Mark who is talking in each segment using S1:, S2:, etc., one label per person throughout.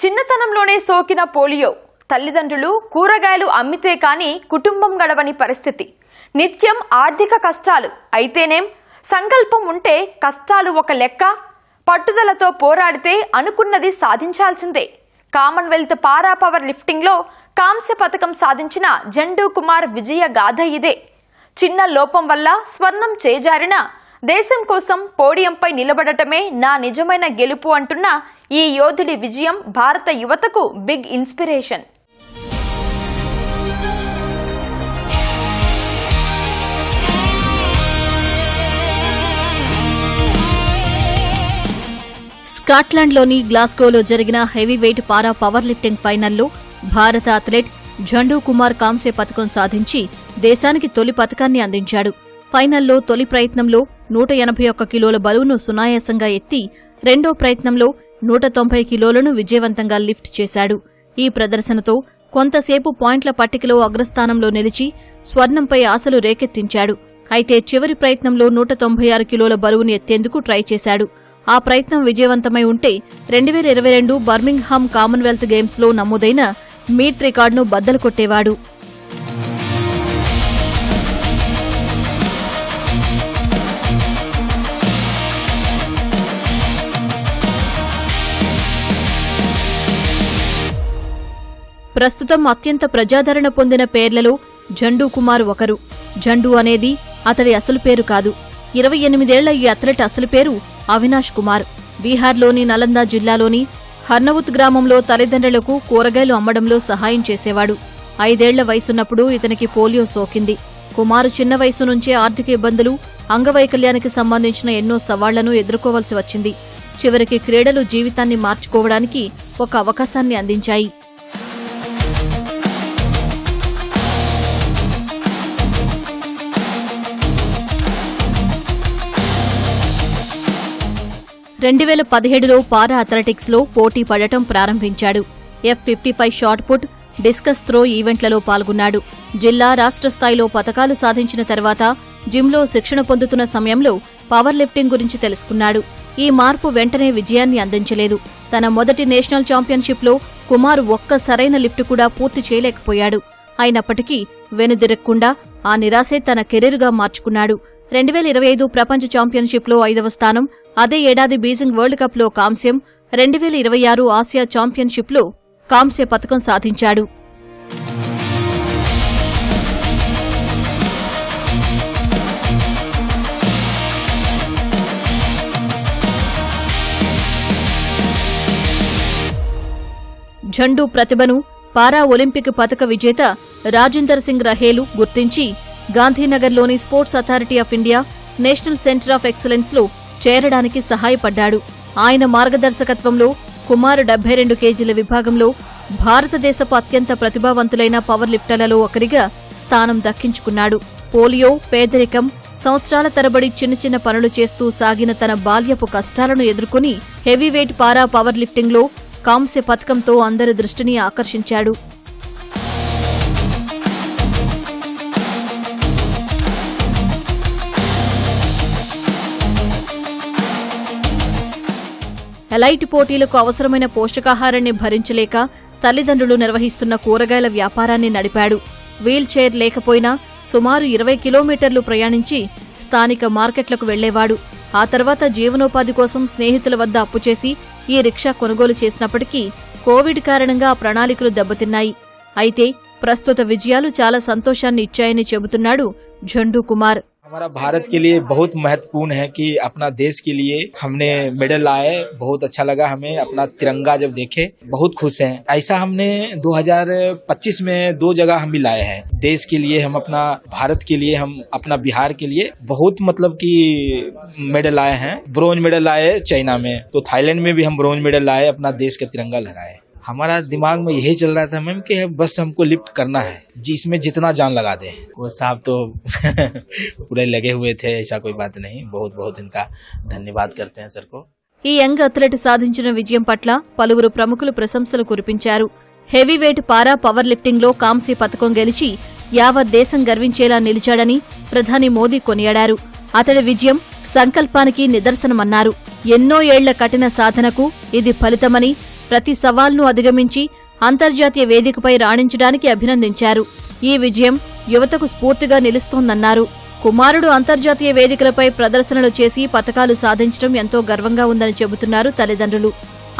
S1: చిన్నతనంలోనే సోకిన పోలియో తల్లిదండ్రులు కూరగాయలు అమ్మితే కానీ కుటుంబం గడవని పరిస్థితి. నిత్యం ఆర్థిక కష్టాలు. అయితేనేం సంకల్పం ఉంటే కష్టాలు ఒక లెక్క. పట్టుదలతో పోరాడితే అనుకున్నది సాధించాల్సిందే. కామన్వెల్త్ పారా పవర్ లిఫ్టింగ్లో కాంస్య పథకం సాధించిన జండూ కుమార్ విజయ గాథ ఇదే. చిన్న లోపం వల్ల స్వర్ణం చేజారిన దేశం కోసం పోడియంపై నిలబడటమే నా నిజమైన గెలుపు అంటున్న ఈ యోధుడి విజయం భారత యువతకు బిగ్ ఇన్స్పిరేషన్.
S2: స్కాట్లాండ్లోని గ్లాస్గోలో జరిగిన హెవీవెయిట్ పారా పవర్ లిఫ్టింగ్ ఫైనల్లో భారత అథ్లెట్ జండూ కుమార్ కాంస్య పథకం సాధించి దేశానికి తొలి పథకాన్ని అందించాడు. ఫైనల్లో తొలి ప్రయత్నంలో 181 కిలోల బరువును సునాయాసంగా ఎత్తి రెండో ప్రయత్నంలో 190 కిలోలను విజయవంతంగా లిఫ్ట్ చేశాడు. ఈ ప్రదర్శనతో కొంతసేపు పాయింట్ల పట్టికలో అగ్రస్థానంలో నిలిచి స్వర్ణంపై ఆశలు రేకెత్తించాడు. అయితే చివరి ప్రయత్నంలో 196 కిలోల బరువును ఎత్తేందుకు ట్రై చేశాడు. ఆ ప్రయత్నం విజయవంతమై ఉంటే 2022 బర్మింగ్హామ్ కామన్వెల్త్ గేమ్స్లో నమోదైన మీట్ రికార్డును బద్దలు కొట్టేవాడు. ప్రస్తుతం అత్యంత ప్రజాదరణ పొందిన పేర్లలో జండూ కుమార్ ఒకరు. జండూ అనేది అతడి అసలు పేరు కాదు. 28 ఏళ్ల ఈ అథ్లెట్ అసలు పేరు అవినాష్ కుమార్. బీహార్లోని నలందా జిల్లాలోని హర్నవుత్ గ్రామంలో తల్లిదండ్రులకు కూరగాయలు అమ్మడంలో సహాయం చేసేవాడు. 5 ఏళ్ల వయసున్నప్పుడు ఇతనికి పోలియో సోకింది. కుమారు చిన్న వయసు నుంచే ఆర్థిక ఇబ్బందులు, అంగవైకల్యానికి సంబంధించిన ఎన్నో సవాళ్లను ఎదుర్కోవలసి వచ్చింది. చివరికి క్రీడలు జీవితాన్ని మార్చుకోవడానికి ఒక అవకాశాన్ని అందించాయి. (2017లో పారా అథ్లెటిక్స్లో పోటీ పడటం ప్రారంభించాడు. F55 shot put, discus throw ఈవెంట్లలో పాల్గొన్నాడు. జిల్లా, రాష్ట్ర స్థాయిలో పతకాలు సాధించిన తర్వాత జిమ్లో శిక్షణ పొందుతున్న సమయంలో పవర్ లిఫ్టింగ్ గురించి తెలుసుకున్నాడు. ఈ మార్పు వెంటనే విజయాన్ని అందించలేదు. తన మొదటి నేషనల్ ఛాంపియన్షిప్లో కుమార్ ఒక్క సరైన లిఫ్ట్ కూడా పూర్తి చేయలేకపోయాడు. అయినప్పటికీ వెనుదిరక్కుండా ఆ నిరాశే తన కెరీర్గా మార్చుకున్నాడు. 2025 ప్రపంచ ఛాంపియన్షిప్లో 5వ స్థానం, అదే ఏడాది బీజింగ్ వరల్డ్ కప్లో కాంస్యం, 2026 ఆసియా ఛాంపియన్షిప్లో కాంస్య పథకం సాధించాడు. జండూ ప్రతిభను పారా ఒలింపిక్ పతక విజేత రాజిందర్ సింగ్ రహేలు గుర్తించి గాంధీనగర్లోని sports authority of India national centre of ఎక్సలెన్స్లో చేరడానికి సహాయపడ్డాడు. ఆయన మార్గదర్శకత్వంలో కుమార్ 72 కేజీల విభాగంలో భారతదేశపు అత్యంత ప్రతిభావంతులైన పవర్ లిఫ్టర్లలో ఒకరిగా స్థానం దక్కించుకున్నాడు. పోలియో, పేదరికం, సంవత్సరాల తరబడి చిన్న చిన్న పనులు చేస్తూ సాగిన తన బాల్యపు కష్టాలను ఎదుర్కొని హెవీవెయిట్ పారా పవర్ లిఫ్టింగ్లో కాంస్య పథకంతో అందరి దృష్టిని ఆకర్షించాడు. ఎలైట్ పోటీలకు అవసరమైన పోషకాహారాన్ని భరించలేక తల్లిదండ్రులు నిర్వహిస్తున్న కూరగాయల వ్యాపారాన్ని నడిపాడు. వీల్ చైర్ లేకపోయినా సుమారు 20 కిలోమీటర్లు ప్రయాణించి స్థానిక మార్కెట్లకు వెళ్లేవాడు. ఆ తర్వాత జీవనోపాధి కోసం స్నేహితుల వద్ద అప్పు చేసి ఈ రిక్షా కొనుగోలు చేసినప్పటికీ కోవిడ్ కారణంగా ఆ ప్రణాళికలు దెబ్బతిన్నాయి. అయితే ప్రస్తుత విజయాలు చాలా సంతోషాన్ని ఇచ్చాయని చెబుతున్నాడు జండూ కుమార్.
S3: हमारा भारत के लिए बहुत महत्वपूर्ण है कि अपना देश के लिए हमने मेडल लाए. बहुत अच्छा लगा हमें. अपना तिरंगा जब देखे बहुत खुश हैं. ऐसा हमने 2025 में 2 जगह हम भी लाए हैं. देश के लिए हम अपना भारत के लिए हम अपना बिहार के लिए बहुत मतलब कि मेडल लाए हैं. ब्रोंज मेडल लाए चाइना में, तो थाईलैंड में भी हम ब्रोंज मेडल लाए. अपना देश का तिरंगा लहराए. हमारा दिमाग में यही चल रहा था मैम कि बस हमको लिफ्ट करना है, जिसमें जितना जान लगा दे. वो साहब तो पूरे लगे हुए थे, ऐसा कोई बात नहीं. बहुत बहुत इनका धन्यवाद करते हैं सर को.
S2: ఈ యంగ్ అథ్లెట్ సాధించిన విజయం పట్ల పలువురు ప్రముఖులు ప్రశంసలు కురిపించారు. హెవీవెయిట్ పారా పవర్ లిఫ్టింగ్లో కాంస్య పథకం గెలిచి యావత్ దేశం గర్వించేలా నిలిచాడని ప్రధాని మోదీ కొనియాడారు. అతడి విజయం సంకల్పానికి నిదర్శనమన్నారు. ఎన్నో ఏళ్ల కఠిన సాధనకు ఇది ఫలితమని ప్రతి సవాల్ను అధిగమించి అంతర్జాతీయ వేదికపై రాణించడానికి అభినందించారు. ఈ విజయం యువతకు స్ఫూర్తిగా నిలుస్తోందన్నారు. కుమారుడు అంతర్జాతీయ వేదికలపై ప్రదర్శనలు చేసి పతకాలు సాధించడం ఎంతో గర్వంగా ఉందని చెబుతున్నారు తల్లిదండ్రులు.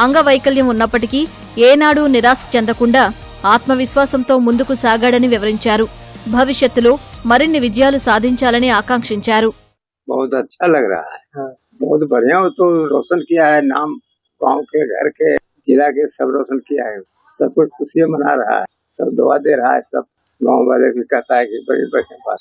S2: అంగవైకల్యం ఉన్నప్పటికీ ఏనాడూ నిరాశ చెందకుండా ఆత్మవిశ్వాసంతో ముందుకు సాగాడని వివరించారు. భవిష్యత్తులో మరిన్ని విజయాలు సాధించాలని ఆకాంక్షించారు.
S4: बहुत अच्छा लग रहा है, बहुत बढ़िया। वो तो रोशन किया है, नाम गांव के, घर के, जिला के सब रोशन किया है। सब कुछ खुशी मना रहा है, सब दुआ दे रहा है, सब गांव वाले भी कहता है कि बड़ी बढ़िया बात।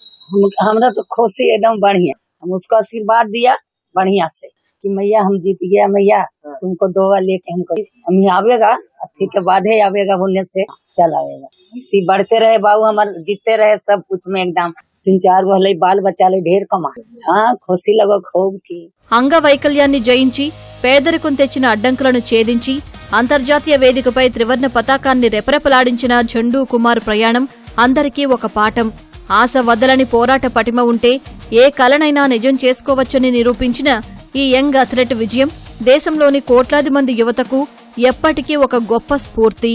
S5: हमरा तो खुशी एकदम बढ़िया, हम उसको आशीर्वाद दिया बढ़िया से कि मैया हम जीत गया, मैया तुमको दुआ लेके हम आवेगा, ठीक के बाद ही आवेगा, बोलने से चल आवेगा। इसी बढ़ते रहे बाबू, हमारे जीतते रहे सब कुछ में एकदम 3-4 गो बाल बच्चा ले ढेर कमा। हाँ खुशी लगो खूब की।
S2: అంగవైకల్యాన్ని జయించి పేదరికం తెచ్చిన అడ్డంకులను ఛేదించి అంతర్జాతీయ వేదికపై త్రివర్ణ పతాకాన్ని రెపరెపలాడించిన ఝండూ కుమార్ ప్రయాణం అందరికీ ఒక పాఠం. ఆశ వదలని పోరాట పటిమ ఉంటే ఏ కలనైనా నిజం చేసుకోవచ్చని నిరూపించిన ఈ యంగ్ అథ్లెట్ విజయం దేశంలోని కోట్లాది మంది యువతకు ఎప్పటికీ ఒక గొప్ప స్ఫూర్తి.